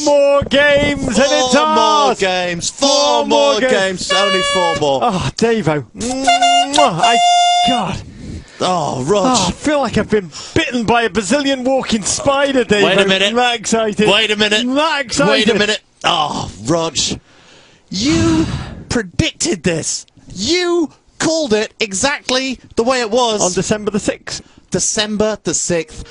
more games and it's ours. Four more games. Only 4 more. Oh, Davo. God. Oh, Rog. Oh, I feel like I've been bitten by a Brazilian walking spider, Davo. Wait a minute. I'm not excited. Wait a minute. I'm not excited. Wait a minute. Oh, Rog. You predicted this. You called it exactly the way it was. On December the 6th. December the 6th,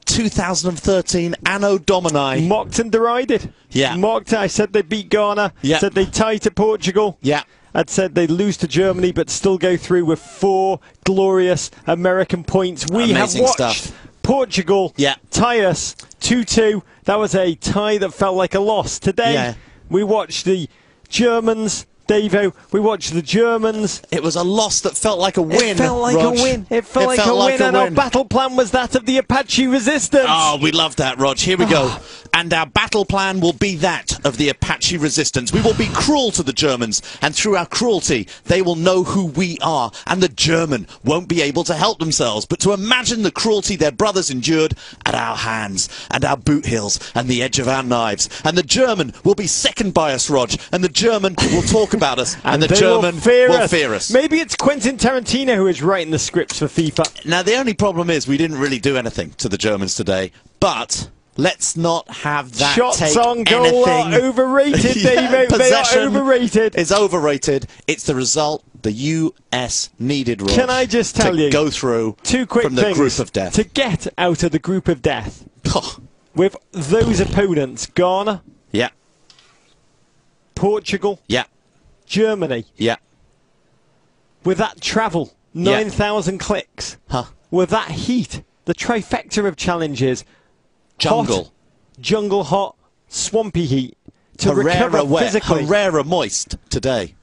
2013, Anno Domini. Mocked and derided. Yeah. Mocked. I said they beat Ghana. Yeah. Said they tie to Portugal. Yeah. I'd said they'd lose to Germany but still go through with 4 glorious American points. We Amazing have watched stuff. Portugal tie us 2-2. That was a tie that felt like a loss. Today, we watched the Germans. Davo, we watched the Germans. It was a loss that felt like a win. It felt like Rog. a win. It felt like a win. And our battle plan was that of the Apache Resistance. Oh, we love that, Rog. Here we go. And our battle plan will be that of the Apache Resistance. We will be cruel to the Germans, and through our cruelty, they will know who we are, and the German won't be able to help themselves but to imagine the cruelty their brothers endured at our hands, and our boot heels, and the edge of our knives. And the German will be second by us, Rog, and the German will talk about us, and the German will fear us. Maybe it's Quentin Tarantino who is writing the scripts for FIFA. Now, the only problem is we didn't really do anything to the Germans today, but let's not have that shots on goal are overrated, Davo. They are overrated. It's overrated. It's the result the US needed, Rog. Can I just tell you, go through 2 quick from the things group of death. To get out of the group of death with those opponents: Ghana, Portugal, Germany. With that travel, 9,000 clicks. With that heat, the trifecta of challenges. Jungle hot, swampy heat. To recover physically. Herrera moist today.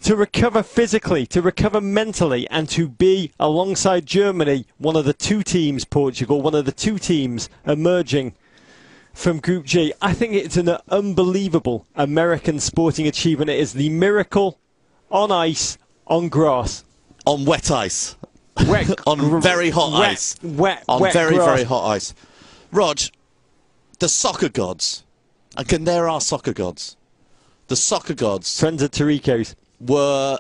To recover physically, to recover mentally, and to be alongside Germany, one of the 2 teams, Portugal, one of the 2 teams emerging from Group G. I think it's an unbelievable American sporting achievement. It is the miracle on ice, on grass. On wet ice. Wet, on very hot ice. On very hot ice. Rog, the soccer gods, and there are soccer gods, the soccer gods, friends of Tarico's, were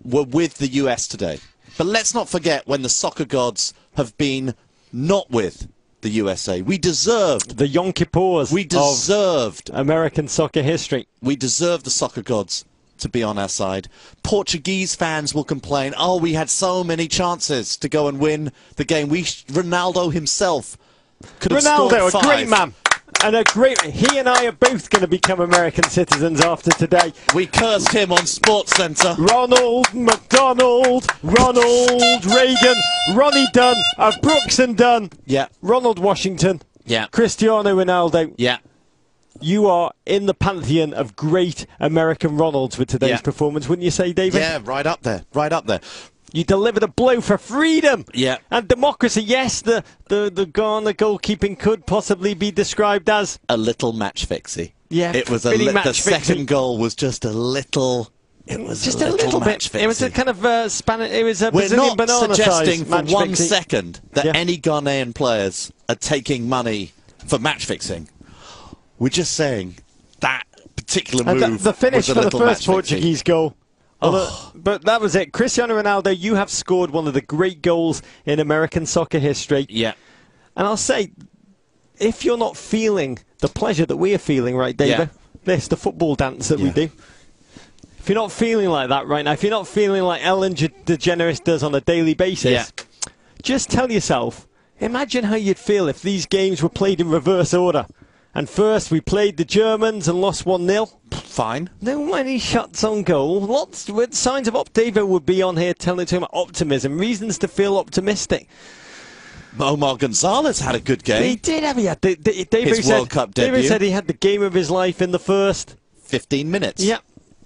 with the US today. But let's not forget when the soccer gods have been not with the USA. We deserved the Yom Kippurs. We deserved American soccer history. We deserved the soccer gods to be on our side. Portuguese fans will complain, oh, we had so many chances to go and win the game. Ronaldo himself could have scored 5. A great man. And he and I are both going to become American citizens after today. We cursed him on SportsCenter. Ronald McDonald, Ronald Reagan, Ronnie Dunn of Brooks and Dunn. Ronald Washington. Cristiano Ronaldo. You are in the pantheon of great American Ronalds with today's performance, wouldn't you say, David? Yeah, right up there. Right up there. You delivered a blow for freedom and democracy. Yes, the Ghana goalkeeping could possibly be described as a little match fixy. Yeah, it was the second goal was just a little. It was just a little bit. Fixie. It was a kind of Spanish. It was a We're Brazilian banana not suggesting for one fixie. second that any Ghanaian players are taking money for match fixing. We're just saying that particular move. The finish was for the first match Portuguese goal. But that was it. Cristiano Ronaldo, you have scored one of the great goals in American soccer history. And I'll say, if you're not feeling the pleasure that we are feeling right, David, the football dance that we do. If you're not feeling like that right now, if you're not feeling like Ellen DeGeneres does on a daily basis, just tell yourself, imagine how you'd feel if these games were played in reverse order. And first we played the Germans and lost 1-0. Fine. No many shots on goal. Lots with signs of David would be on here telling him optimism, reasons to feel optimistic. Omar Gonzalez had a good game. He did have. His World Cup debut. David said he had the game of his life in the first 15 minutes. Yeah,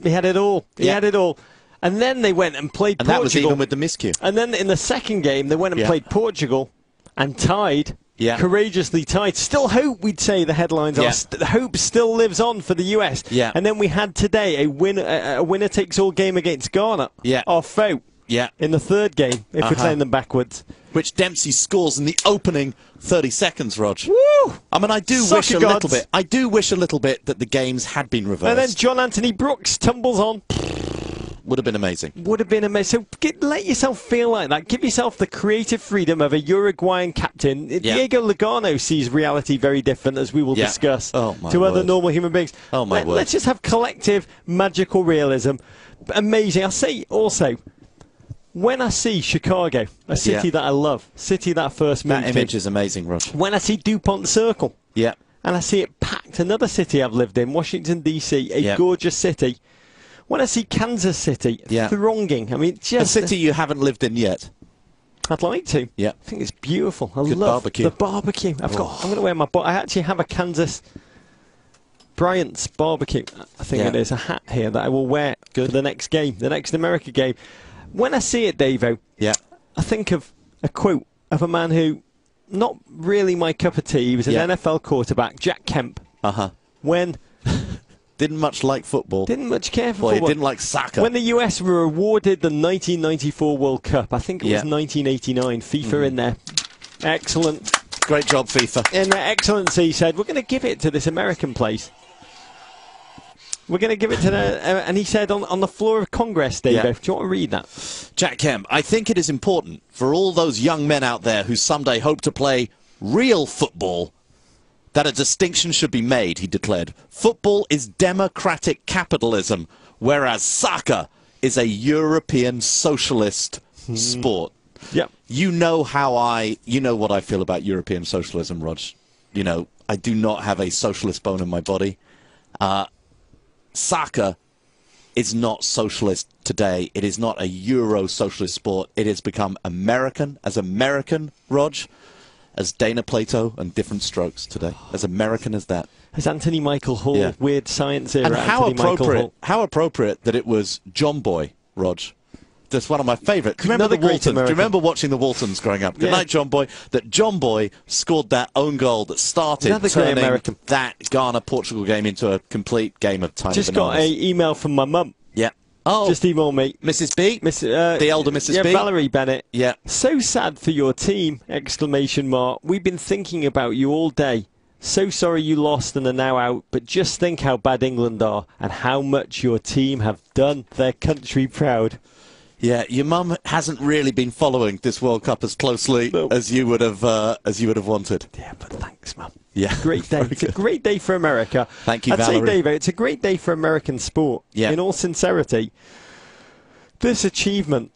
he had it all. He had it all. And then they went and played Portugal. And that was even with the miscue. And then in the second game, they went and played Portugal and tied. Courageously tied. Still hope, we'd say the headlines are. Hope still lives on for the US. And then we had today a winner takes all game against Ghana. Our foe. In the third game, if we're playing them backwards. which Dempsey scores in the opening 30 seconds, Rog. Woo! I mean, I do wish a little bit. I do wish a little bit that the games had been reversed. And then John Anthony Brooks tumbles on. Would have been amazing. Would have been amazing. So let yourself feel like that. Give yourself the creative freedom of a Uruguayan captain. Diego Lugano sees reality very different, as we will discuss, to other normal human beings. Oh, my word. Let's just have collective magical realism. Amazing. I'll say also, when I see Chicago, a city that I love, city that I first moved That image is amazing, Rog. When I see DuPont Circle, and I see it packed, another city I've lived in, Washington, D.C., a gorgeous city. When I see Kansas City thronging, I mean, just a city you haven't lived in yet. I'd like to. Yeah, I think it's beautiful. I love barbecue. The barbecue. I'm going to wear my. I actually have a Kansas Bryant's barbecue. I think it is a hat here that I will wear for the next game, the next America game. When I see it, Davo, I think of a quote of a man who, not really my cup of tea. He was an NFL quarterback, Jack Kemp. When. Didn't much like football. Didn't much care for football. He didn't like soccer. When the US were awarded the 1994 World Cup, I think it was 1989, FIFA in there. Excellent. Great job, FIFA. In their excellency, he said, we're going to give it to this American place. We're going to give it to and he said on the floor of Congress, Dave, do you want to read that? Jack Kemp, I think it is important for all those young men out there who someday hope to play real football that a distinction should be made, he declared. Football is democratic capitalism, whereas soccer is a European socialist sport. Yep. You know what I feel about European socialism, Rog. You know, I do not have a socialist bone in my body. Soccer is not socialist today. It is not a Euro-socialist sport. It has become American, Rog. As Dana Plato and different strokes today. As American as that. As Anthony Michael Hall, weird science era. And how appropriate that it was John Boy, Rog. That's one of my favourite. Do you remember the Waltons? Do you remember watching the Waltons growing up? Good night, John Boy. That John Boy scored that own goal that started turning that Ghana-Portugal game into a complete game of tiny Just bananas. got an email from my mum. Yeah. Oh, just email me. Mrs. B? The elder Mrs. B? Valerie Bennett. Yeah. So sad for your team, exclamation mark. We've been thinking about you all day. So sorry you lost and are now out, but just think how bad England are and how much your team have done their country proud. Yeah, your mum hasn't really been following this World Cup as closely as you would have wanted. Yeah, but thanks, Mum. Yeah, great day. It's a great day for America. Thank you, Valerie. I'd say, Dave, it's a great day for American sport. Yeah. In all sincerity, this achievement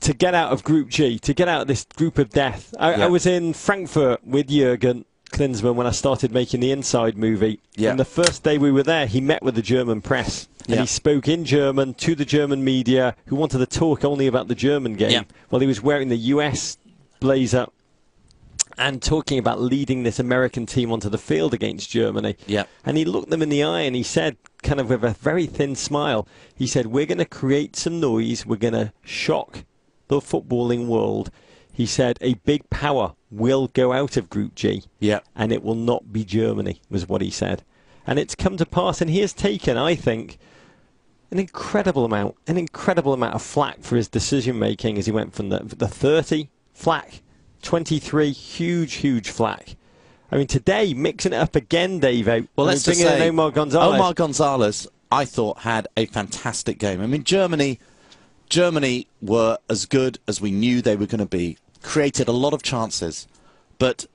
to get out of Group G, to get out of this group of death. I was in Frankfurt with Jürgen Klinsmann when I started making the Inside movie. Yeah. And the first day we were there, he met with the German press. And he spoke in German to the German media who wanted to talk only about the German game. While he was wearing the US blazer and talking about leading this American team onto the field against Germany. And he looked them in the eye and he said, kind of with a very thin smile, he said, we're going to create some noise. We're going to shock the footballing world. He said, a big power will go out of Group G. And it will not be Germany, was what he said. And it's come to pass. And he has taken, I think, an incredible amount of flack for his decision-making as he went from the 30 flack, 23 huge flack. I mean, today, mixing it up again, Dave. Well, let's just say Omar Gonzalez. Omar Gonzalez, I thought, had a fantastic game. I mean, Germany were as good as we knew they were going to be. Created a lot of chances, but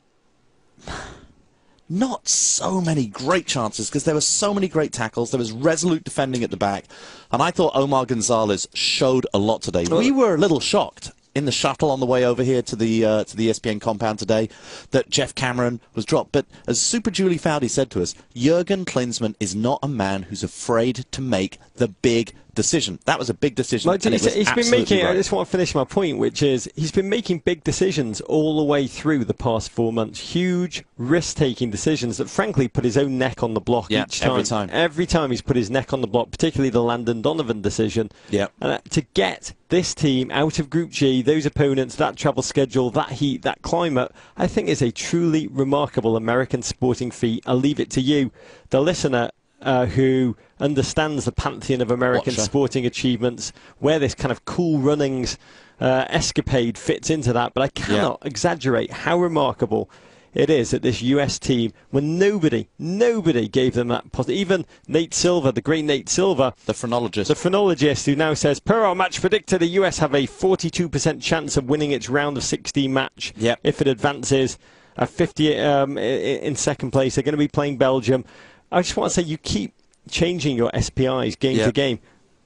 not so many great chances because there were so many great tackles. There was resolute defending at the back, and I thought Omar Gonzalez showed a lot today. We were a little shocked in the shuttle on the way over here to the ESPN compound today that Jeff Cameron was dropped. But as Super Julie Foudy said to us, Jürgen Klinsmann is not a man who's afraid to make the big decision. That was a big decision. Like, he's been making. Right. I just want to finish my point, which is he's been making big decisions all the way through the past 4 months. Huge risk-taking decisions that, frankly, put his own neck on the block each time. Every time he's put his neck on the block, particularly the Landon Donovan decision. And to get this team out of Group G, those opponents, that travel schedule, that heat, that climate, I think is a truly remarkable American sporting feat. I'll leave it to you, the listener, who understands the pantheon of American sporting achievements, where this kind of Cool Runnings escapade fits into that. But I cannot exaggerate how remarkable it is that this US team, when nobody gave them that positive. Even Nate Silver, the great Nate Silver, the phrenologist, who now says, per our match predictor, the US have a 42% chance of winning its round of 16 match if it advances. 50 in second place. They're going to be playing Belgium. I just want to say, you keep changing your SPIs game to game.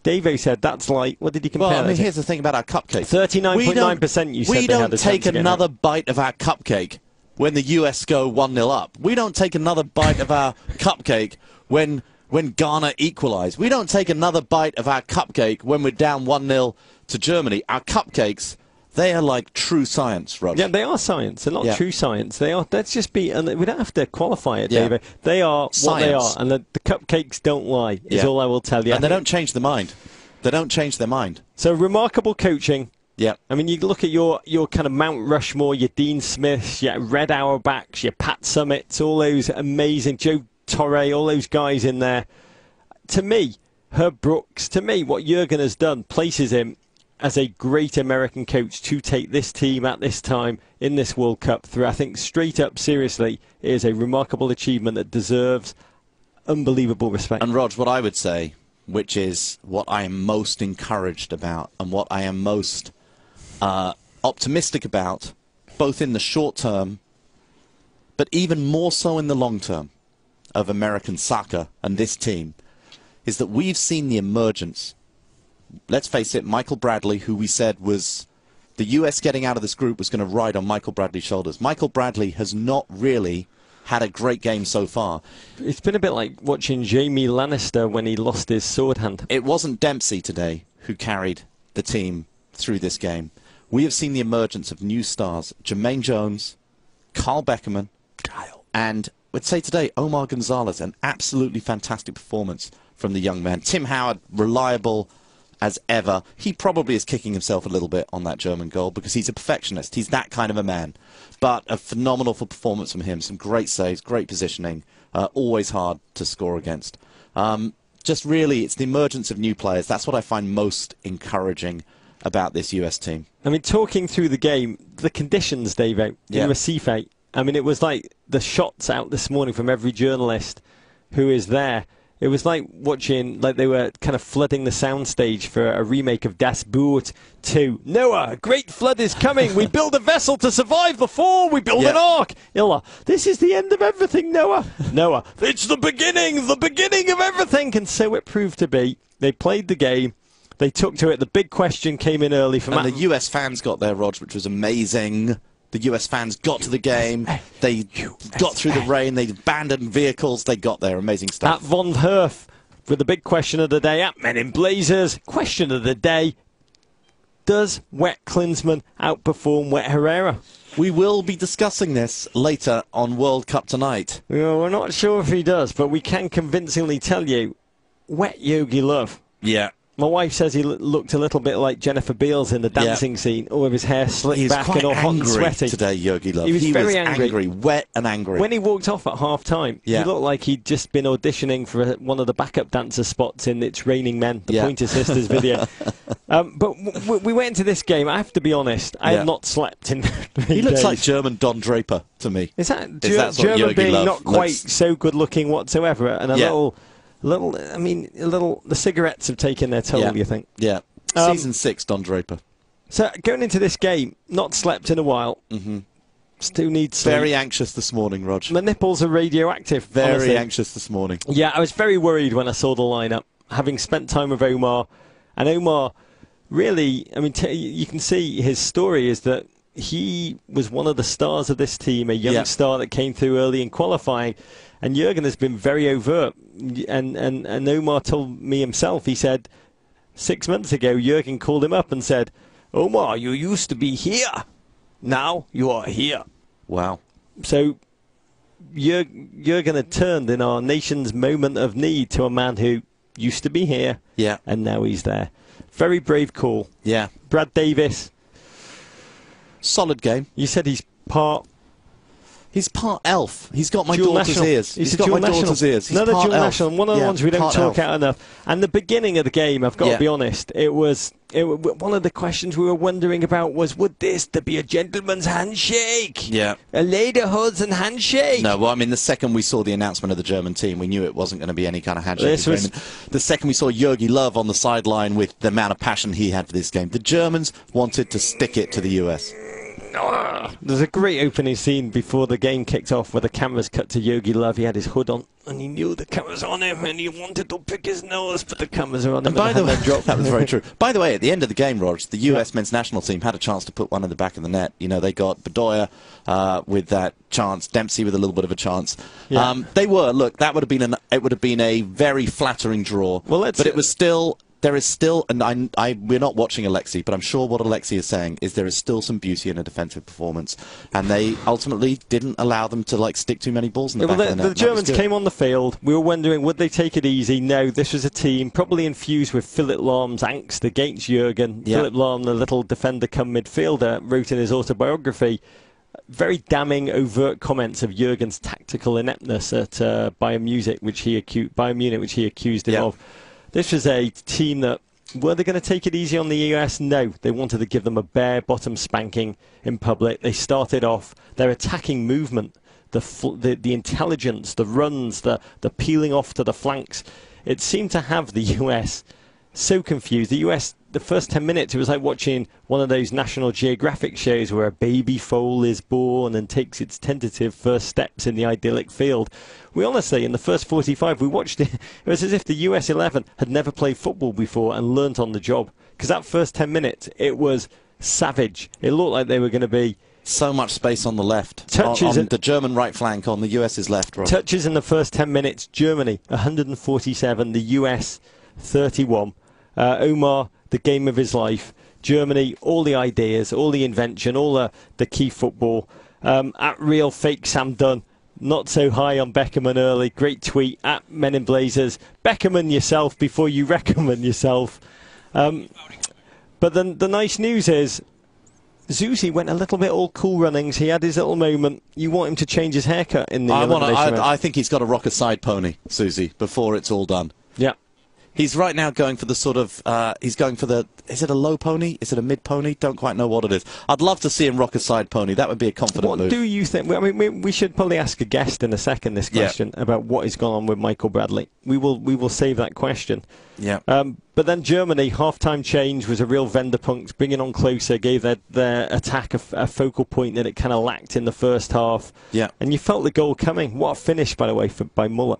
Davo said that's like, what did he compare? Well, I mean, here's the thing about our cupcake. 39.9% you said we don't take another bite of our cupcake when the US go 1-0 up. We don't take another bite of our cupcake when Ghana equalise. We don't take another bite of our cupcake when we're down 1-0 to Germany. Our cupcakes, they are like true science, Roger. Yeah, they are science. They're not true science. They are. Let's just be. And we don't have to qualify it, David. They are science. What they are, and the cupcakes don't lie. Is all I will tell you. And they don't change their mind. They don't change their mind. So remarkable coaching. Yeah. I mean, you look at your kind of Mount Rushmore, your Dean Smiths, your Red Auerbachs, your Pat Summits, all those amazing Joe Torre, all those guys in there. To me, Herb Brooks. To me, what Jurgen has done places him as a great American coach to take this team at this time in this World Cup through. I think straight up, seriously, it is a remarkable achievement that deserves unbelievable respect. And Rog, what I would say, which is what I am most encouraged about and what I am most optimistic about, both in the short term, but even more so in the long term, of American soccer and this team, is that we've seen the emergence. Let's face it, Michael Bradley, who we said was the US getting out of this group was going to ride on Michael Bradley's shoulders. Michael Bradley has not really had a great game so far. It's been a bit like watching Jamie Lannister when he lost his sword hand. It wasn't Dempsey today who carried the team through this game. We have seen the emergence of new stars. Jermaine Jones, Carl Beckerman, and we'd say today, Omar Gonzalez, an absolutely fantastic performance from the young man. Tim Howard, reliable as ever. He probably is kicking himself a little bit on that German goal because he's a perfectionist. He's that kind of a man. But a phenomenal performance from him. Some great saves, great positioning. Always hard to score against. Just really, it's the emergence of new players. That's what I find most encouraging about this US team. I mean, talking through the game, the conditions, Dave, in Recife, I mean, it was like the shots out this morning from every journalist who is there. It was like watching, like they were kind of flooding the soundstage for a remake of Das Boot 2. Noah, a great flood is coming. We build a vessel to survive the fall. We build an ark. Illa, this is the end of everything, Noah. Noah, it's the beginning of everything. And so it proved to be. They played the game. They took to it. The big question came in early from the US fans got there, Rog, which was amazing. The US fans got to the game. They got through the rain. They abandoned vehicles. They got there. Amazing stuff. At Von Herf, with the big question of the day, at Men in Blazers, question of the day, does Wet Klinsmann outperform Wet Herrera? We will be discussing this later on World Cup Tonight. Well, we're not sure if he does, but we can convincingly tell you, Wet Yogi Love. Yeah. My wife says he looked a little bit like Jennifer Beals in the dancing scene, all with his hair slicked back and all hot and sweaty. Today, Yogi Love. He was very angry, wet and angry. When he walked off at half-time, he looked like he'd just been auditioning for one of the backup dancer spots in It's Raining Men, the Pointer Sisters video. But we went into this game, I have to be honest, I have not slept in 3 He looks days. like German Don Draper to me. Is that German being not quite so good-looking whatsoever, and a little, the cigarettes have taken their toll, you think? Yeah. Season 6, Don Draper. So, going into this game, not slept in a while. Still need sleep. Very anxious this morning, Rog. My nipples are radioactive. Very anxious this morning. Yeah, I was very worried when I saw the lineup, having spent time with Omar. And Omar, really, I mean, you can see his story is that he was one of the stars of this team, a young star that came through early in qualifying. And Jurgen has been very overt. And Omar told me himself, he said, 6 months ago, Jurgen called him up and said, Omar, you used to be here. Now you are here. Wow. So Jurgen had turned in our nation's moment of need to a man who used to be here. Yeah. And now he's there. Very brave call. Yeah. Brad Davis. Solid game. You said he's part He's part elf. He's got my Dual daughter's national. ears. He's got my daughter's ears. He's Another part dual elf. national. One of the ones we don't talk out enough. And the beginning of the game, I've got to be honest, one of the questions we were wondering about was, would there be a gentleman's handshake? Yeah. A lederhosen and handshake? No, well, I mean, the second we saw the announcement of the German team, we knew it wasn't going to be any kind of handshake agreement. The second we saw Jogi Löw on the sideline with the amount of passion he had for this game, the Germans wanted to stick it to the US. There's a great opening scene before the game kicked off where the cameras cut to Jogi Löw. He had his hood on and he knew the cameras on him and he wanted to pick his nose, but the cameras are on him. And by the way, that was very true. By the way, at the end of the game, Rog, the US men's national team had a chance to put one in the back of the net. You know, they got Bedoya with that chance, Dempsey with a little bit of a chance. Yeah. They were, look, that would have been it would have been a very flattering draw. Well, but it was still. There is still, and we're not watching Alexei, but I'm sure what Alexei is saying is there is still some beauty in a defensive performance, and they ultimately didn't allow them to stick too many balls in the back of the net. The Germans came on the field. We were wondering, would they take it easy? No, this was a team probably infused with Philipp Lahm's angst against Jurgen. Yeah. Philipp Lahm, the little defender come midfielder, wrote in his autobiography very damning, overt comments of Jurgen's tactical ineptness at Bayern Munich, which he accused him of. This was a team that, were they going to take it easy on the US? No. They wanted to give them a bare bottom spanking in public. They started off their attacking movement, the intelligence, the runs, the peeling off to the flanks. It seemed to have the US so confused. The US, the first 10 minutes, it was like watching one of those National Geographic shows where a baby foal is born and takes its tentative first steps in the idyllic field. We honestly, in the first 45, we watched it. It was as if the US 11 had never played football before and learnt on the job. Because that first 10 minutes, it was savage. It looked like they were going to be... So much space on the left, on the German right flank, on the US's left. Right. Touches in the first 10 minutes, Germany 147, the US 31. Omar, the game of his life. Germany, all the ideas, all the invention, all the key football. At real fake Sam Dunn, not so high on Beckerman early. Great tweet at Men in Blazers. Beckerman yourself before you recommend yourself. But then the nice news is, Zusi went a little bit all cool runnings. He had his little moment. You want him to change his haircut in the elimination round. I think he's got to rock a side pony, Susie, before it's all done. Yeah. He's right now going for the sort of, he's going for the, is it a low pony? Is it a mid pony? Don't quite know what it is. I'd love to see him rock a side pony. That would be a confident move. What do you think? I mean, we should probably ask a guest in a second this question about what has gone on with Michael Bradley. We will save that question. Yeah. But then Germany, half-time change was a real Wendepunkt, bringing on closer, gave their attack a focal point that it kind of lacked in the first half. Yeah. And you felt the goal coming. What a finish, by the way, by Muller.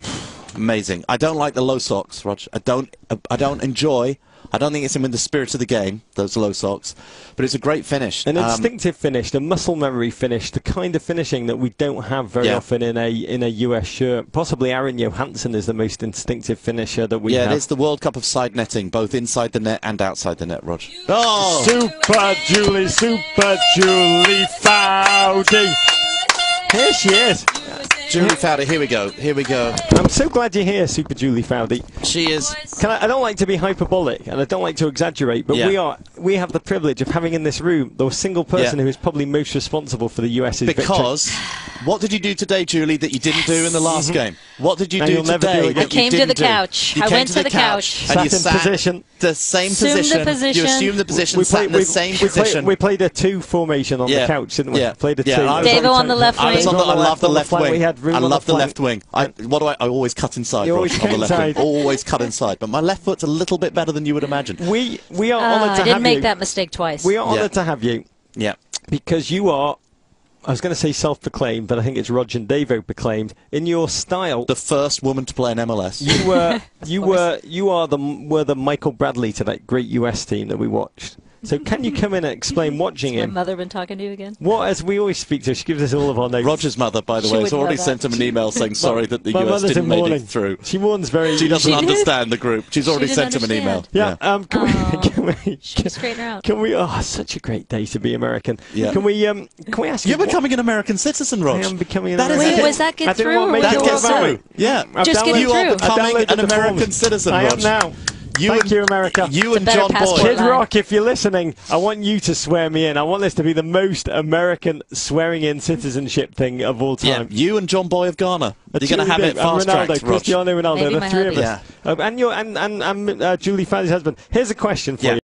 Amazing. I don't like the low socks, Rog. I don't enjoy. I don't think it's in the spirit of the game, those low socks, but it's a great finish. An instinctive finish, a muscle memory finish, the kind of finishing that we don't have very often in a US shirt. Possibly Aaron Johansson is the most instinctive finisher that we have. Yeah, it is the World Cup of side netting, both inside the net and outside the net, Rog. Oh! Super Julie Foudy. Here she is. Julie Foudy, here we go. I'm so glad you're here, Super Julie Foudy. She is. I don't like to be hyperbolic, and I don't like to exaggerate, but we have the privilege of having in this room the single person who is probably most responsible for the US's victory. Because, what did you do today, Julie, that you didn't do in the last game? What did you do today? I came to the couch. I went to the couch. And you sat in position. The same position. You assumed the position, sat in the same position. We played a 2 formation on the couch, didn't we? Yeah. Played a 2. Davo on the left wing. I love the left wing. I love the left wing. I always cut inside. On the left wing. Always cut inside. But my left foot's a little bit better than you would imagine. We are honoured to have you. I didn't make that mistake twice. We are honoured to have you. Yeah. Because you are, I was going to say self-proclaimed, but I think it's Roger and Davo proclaimed. In your style, the first woman to play in MLS. You were the Michael Bradley to that great US team that we watched. So can you come in and explain watching him? My mother been talking to you again? What, as we always speak to her, she gives us all of our notes. Roger's mother, by the way, has already sent him an email saying sorry that the US didn't make it through. She mourns very... She doesn't understand the group. She's already sent him an email. Yeah. Can we straighten her out. Can we... Oh, such a great day to be American. Yeah. Can we ask you... You're becoming an American citizen, Rog. I am becoming an American citizen. Was that get through? That gets through. Yeah. Just get you through. are becoming an American citizen, Rog. I am now. Thank you, America. You and better John passport Boyd. Kid Rock, if you're listening, I want you to swear me in. I want this to be the most American swearing-in citizenship thing of all Yeah, time. you and John Boy of Ghana. You're going to have it fast-tracked, Ronaldo, Cristiano Ronaldo, Maybe the my three of hubby. us. And Julie Fanny's husband. Here's a question for you.